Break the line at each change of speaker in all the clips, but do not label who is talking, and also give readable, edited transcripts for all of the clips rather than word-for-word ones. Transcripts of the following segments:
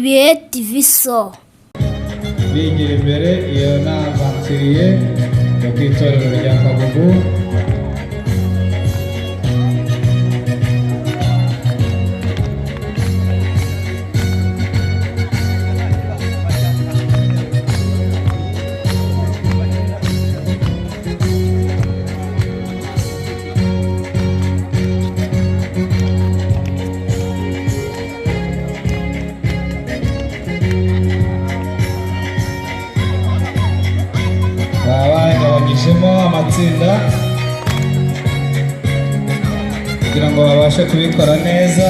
ibihe TV so
bigira imbere iyo nama nsiriye yo ku itorero rya Kagugu. Bagabanyijemo amatsinda kugira ngo babashe kubikora neza.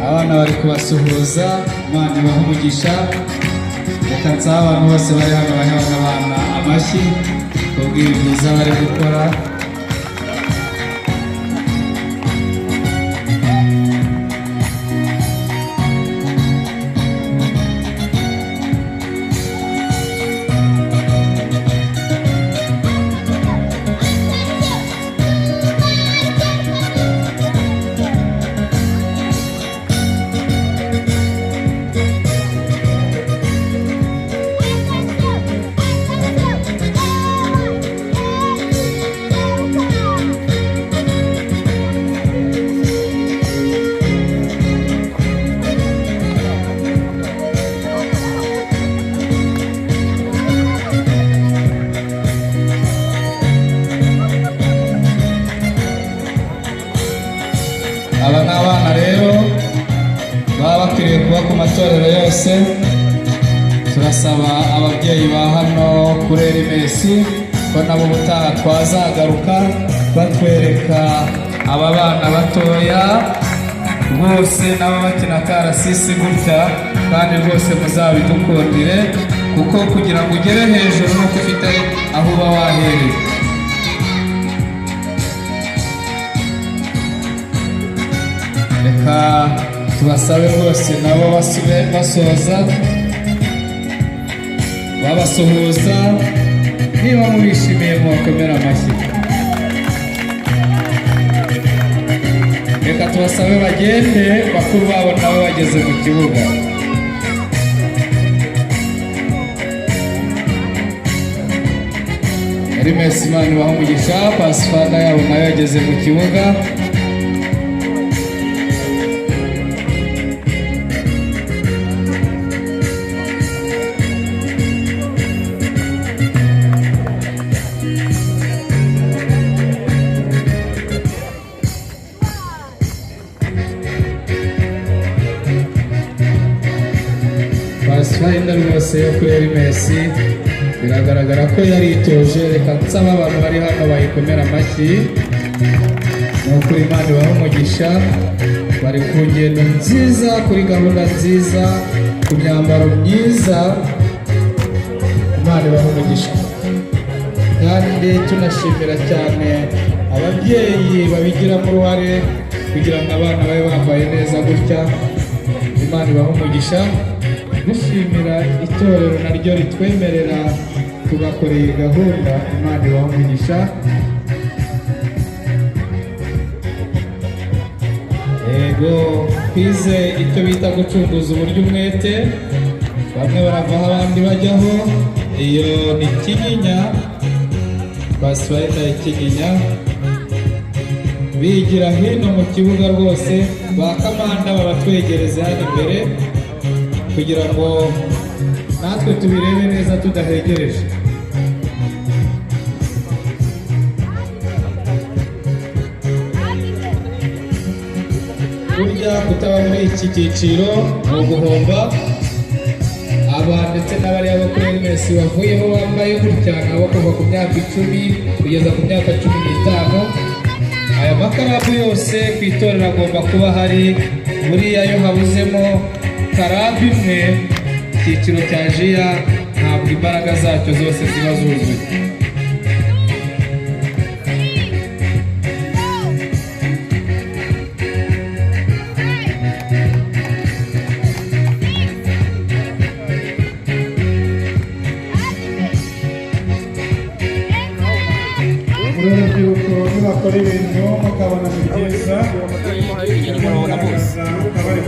Abana bari kubasuhuza, Imana ibahe umugisha. Reka nsaba abantu bose bari hano bahe abana amashyi kubwira ibyiza bari gukora. Aba ni abana rero baba bakwiriye kuba ku matorero yose. Turasaba ababyeyi ba hano kuri RMS ko nabo ubutaha twazagaruka batwereka aba bana batoya bose nabo bakina karasisi gutya, kandi rwose muzabidukundire kuko kugira ngo ugere hejuru nuko ufite aho uba wahereye. Reka tubasabe rwose nabo basoza babasuhuza. Niba mubishimiye mubakomera amashyi. Reka tubasabe bagende, bakuru babo nabo bageze mu kibuga. RMS Imana ibahe umugisha. Pasifada yabo nayo yageze mu kibuga. Pasifada rwose yo kuri RMS biragaragara ko yaritoje. Reka nsaba abantu bari hano bayikomera amashyi. Ni ukuri Imana ibahe umugisha. Bari ku ngendo nziza, kuri gahunda nziza, ku myambaro myiza. Imana ibahe umugisha. Kandi tunashimira cyane ababyeyi babigiramo uruhare kugira ngo abana babe bambaye neza gutya. Imana ibahe umugisha. Dushimira itorero naryo ritwemerera tugakora iyi gahunda. Imana ibahe umugisha. Yego, twize icyo bita gucunguza uburyo umwete. Bamwe baravaho abandi bajyaho. Iyo ni Kinyinya, Pasifada Kinyinya. Bigira hino mu kibuga rwose. Ba Kamanda babatwegereze hano imbere kugira ngo natwe tubirebe neza tudahegereje. Burya kutaba muri iki cyiciro ni uguhomba. Aba ndetse n'abariya bo kuri RMS bavuyeho bambaye gutya nabo kuva ku myaka 10 kugeza ku myaka 15. Aya makarabu yose ku itorero agomba kuba hari. Buriya yo habuzemo karabu imwe, icyiciro cya jiya ntabwo imbaraga zacyo zose ziba zuzuye. bakora ibintu mukabona ni byiza mukagaragaza mukabari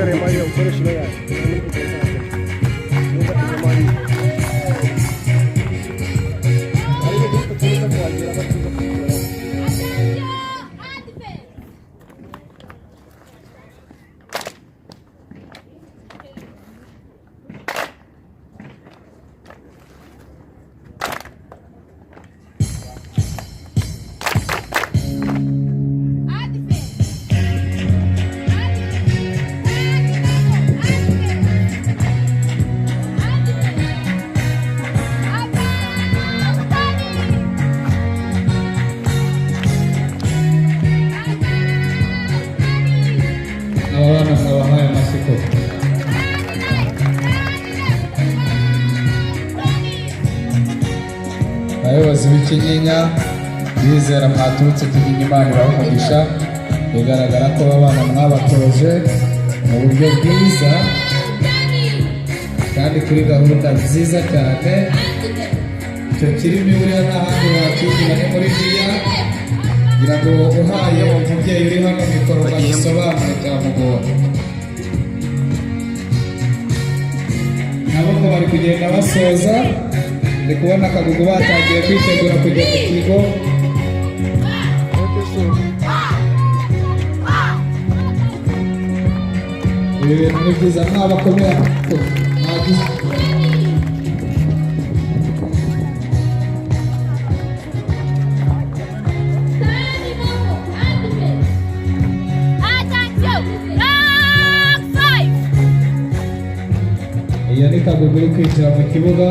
abana mwabahaye amasiko abayobozi b'ikinyinya bizera mwaturutse tugiye Imana ibaha bigaragara ko abana mwabatoje mu buryo bwiza kandi kuri gahunda nziza cyane icyo kirimo buriya n'ahandi wakigira ni muri jiya kugira ngo uhaye umubyeyi uri hano mikoro bagisobanure byamugora nabo ngo bari kugenda basoza ndi kubona akagugu batangiye kwitegura kujya ku kigo ibi bintu ni byiza mwabakomera mwagize iyo ni kagugu uri kwinjira mu kibuga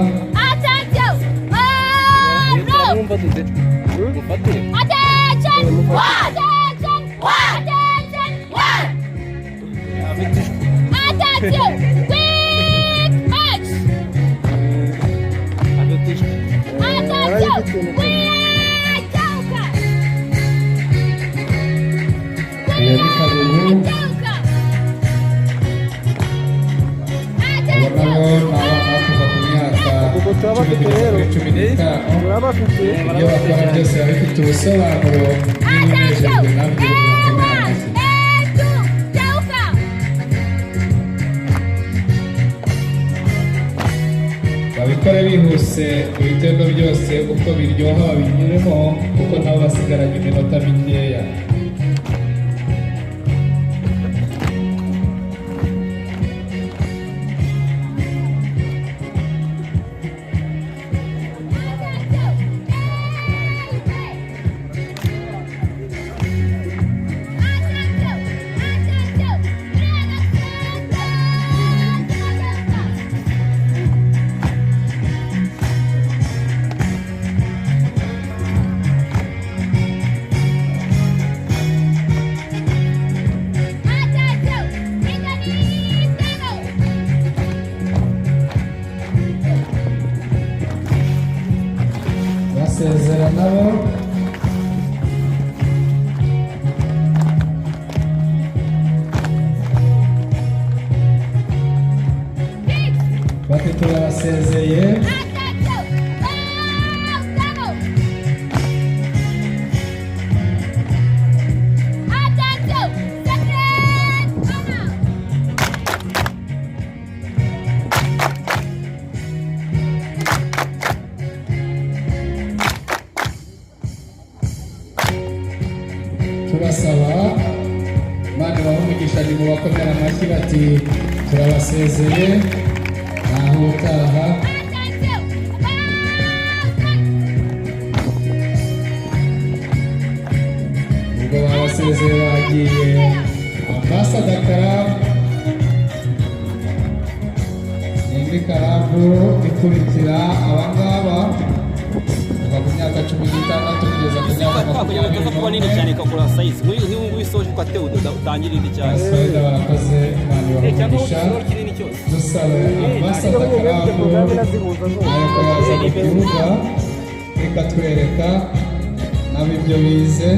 iyo ni kagugu cumi n'itanu ibyo bakora byose biba bifite ubusobanuro n'ibinejejwe nabyo bikomera amashyi babikore bihuse ibitego byose uko biryoha babinyuremo kuko nabo basigaranye iminota mikeya basezera nabo bati turabasezeye turasaba Imana ibahe umugisha ni mu bakomera amashyi bati turabasezeye naho utaha ubwo babasezeye bagiye Ambasada Karabu indi Karabu ikurikira abangaba kuva ku myaka 16 kugeza ku myaka 20
kuba nini cyane kakura size nk'uyu nguyu isoje ko atewe utangirira cyane
asoza barakoze Imana ibaha dusabe Ambasada Karabu ariko yaza mu kibuga ikatwereka nabo ibyo bize